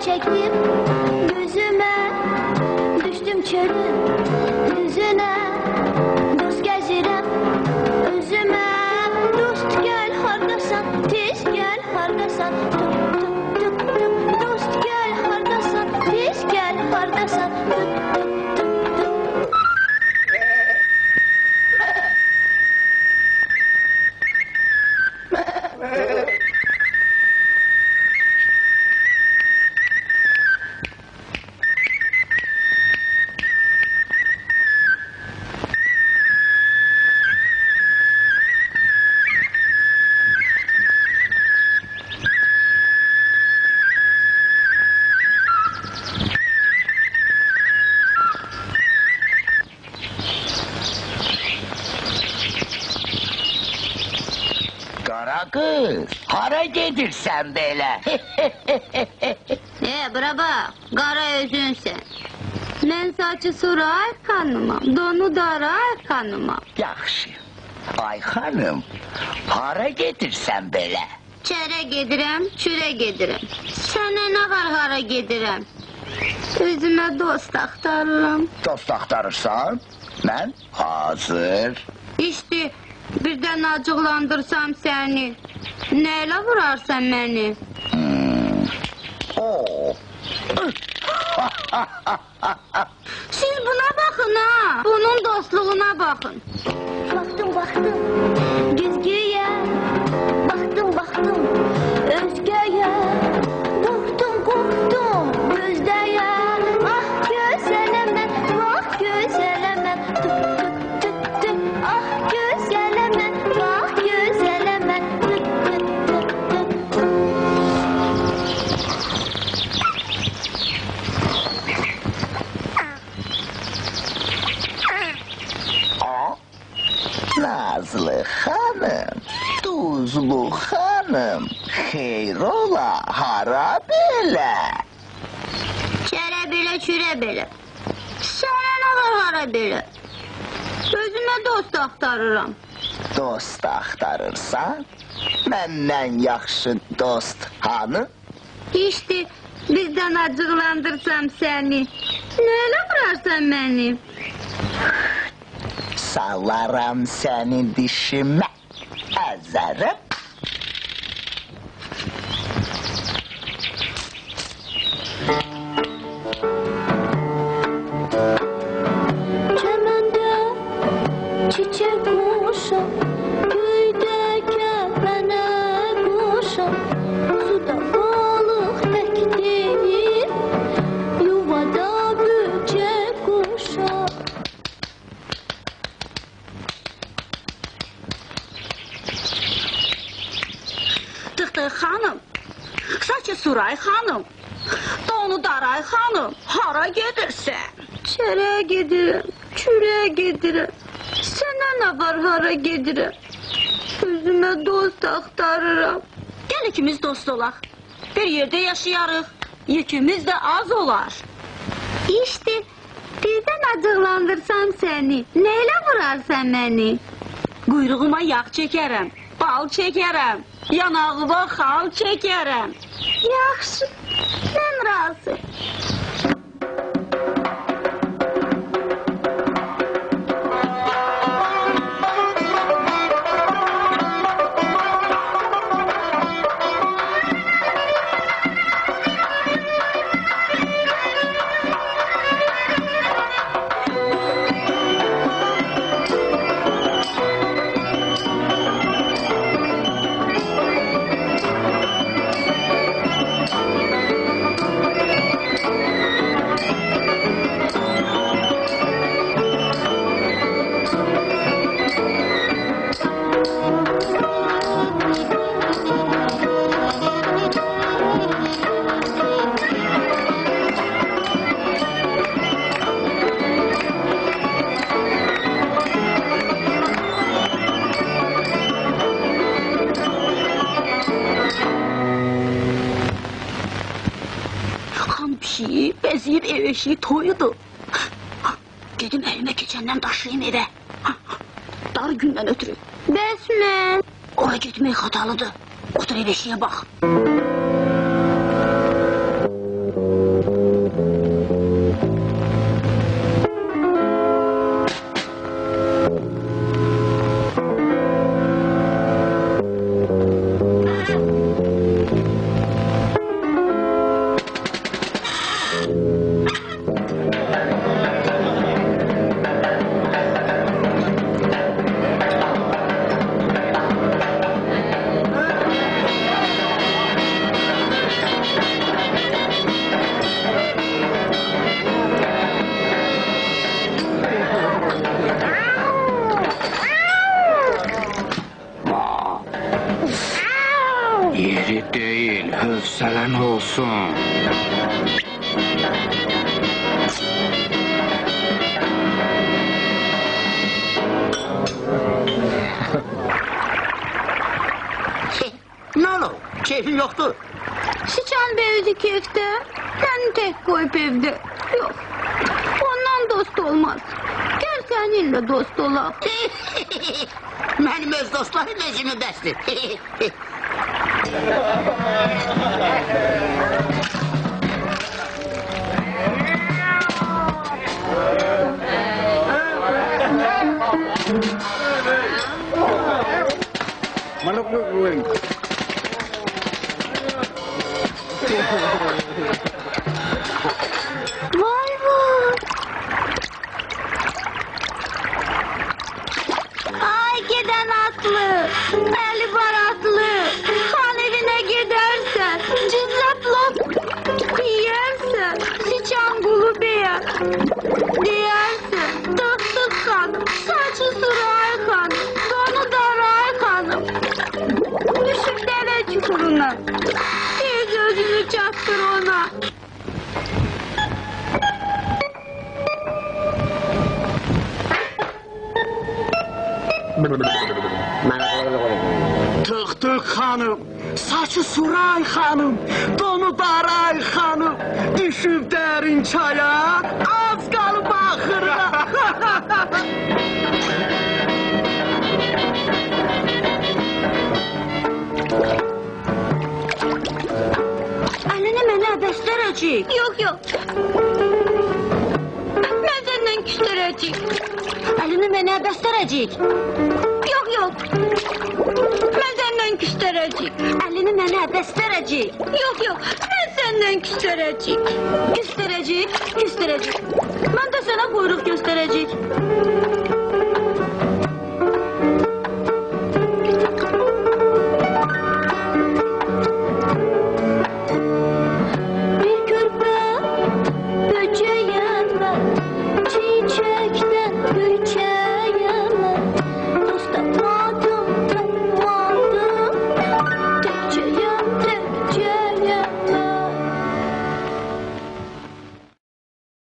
Çektim gözüme, düştüm çölün düzüne. Dost gezirem özüme, dost gel hardasan, tez gel hardasan. Tıp tıp tıp tıp, dost gel hardasan, tez gel hardasan. Tıp tıp tıp tıp. Qara qız, hara gedirsən belə? Bura bax, qara özünsən. Mən saçı sura ay xanımam, donu dara ay xanımam. Yaxşı, ay xanım, hara gedirsən belə? Çərə gedirəm, çürə gedirəm. Sənə nə var hara gedirəm? Özümə dost axtarıram. Dost axtarırsan? Mən hazır. İşte, birdən acıqlandırsam səni. Nəylə vurarsan məni? Siz buna baxın ha, bunun dostluğuna baxın. Baktım baktım düzgüye, baktım baktım özgeye. Korktum korktum gözdeye. Ah gözelemem, vah gözelemem. Tık tık tık tık, ah gözelemem, vah gözelemem. Tık tık tık tık. Nazlı xanım, Tuzlu xanım, xeyrola, hara belə? Çərə belə, çürə belə. Sənə nə var hara belə? Özümə dost axtarıram. Dost axtarırsan, məndən yaxşı dost hanı? İşte, bizdən acıqlandırsam səni. Nəylə vurarsan məni? Salaram səni dişimə, əzərəm. Çəməndə çiçək quşam, göydə kəpənə quşam. Suda balıq tək deyil, yuvada böcək quşam. Tıxtır xanım, saçı suray xanım, donu daray xanım, hara gedirsən? Çərə gedirəm, çürə gedirəm. Sənə nə var hara gedirəm? Özümə dost axtarıram. Gəl ikimiz dost olaq, bir yerdə yaşayarıq, yükümüz də az olar. İşte, Birdən acıqlandırsam səni, neylə vurarsan məni? Quyruğuma yağ çəkərəm, bal çəkərəm, yanağıma xal çəkərəm. Yaxşı, mən razı. Beziyib ev eşiği toyudu. Dedim elime keçenden daşıyayım eve. Dar gündən ötürü. Bəs mən? Oraya gitmek hatalıdır. Otur ev eşiğe bak. Yeri değil, hövselen olsun. Ne olur? Keyfin yoktu. Sıçan böyüdü kefte, seni tek koyup evde. Yok, ondan dost olmaz. Gel seninle dost olalım. Benim öz dostlarım özümü bəsdir. Vay vay. Ay giden atlı, eli baratlı. Han evine gidersen, cızlaplap yiyersen, sıçan bulu beğen. Diyersin, tık hanım, saçı suray hanım, donu daray hanım. Düşüp dere çukuruna, bir gözünü çaktır ona. Tık tık hanım, saçı suray hanım, donu daray hanım, düşüp derin çaya, az kalıp ahırda. Elini mənə bəstərəcək. Yok. Ben senden küstürəcek. Elini mənə bəstərəcək. Yok. Ben senden küstürəcek. Elini mənə bəstərəcək. Yok. Ben senden küstürəcek. Göstərəcək. Ben de sana quyruq göstərəcək.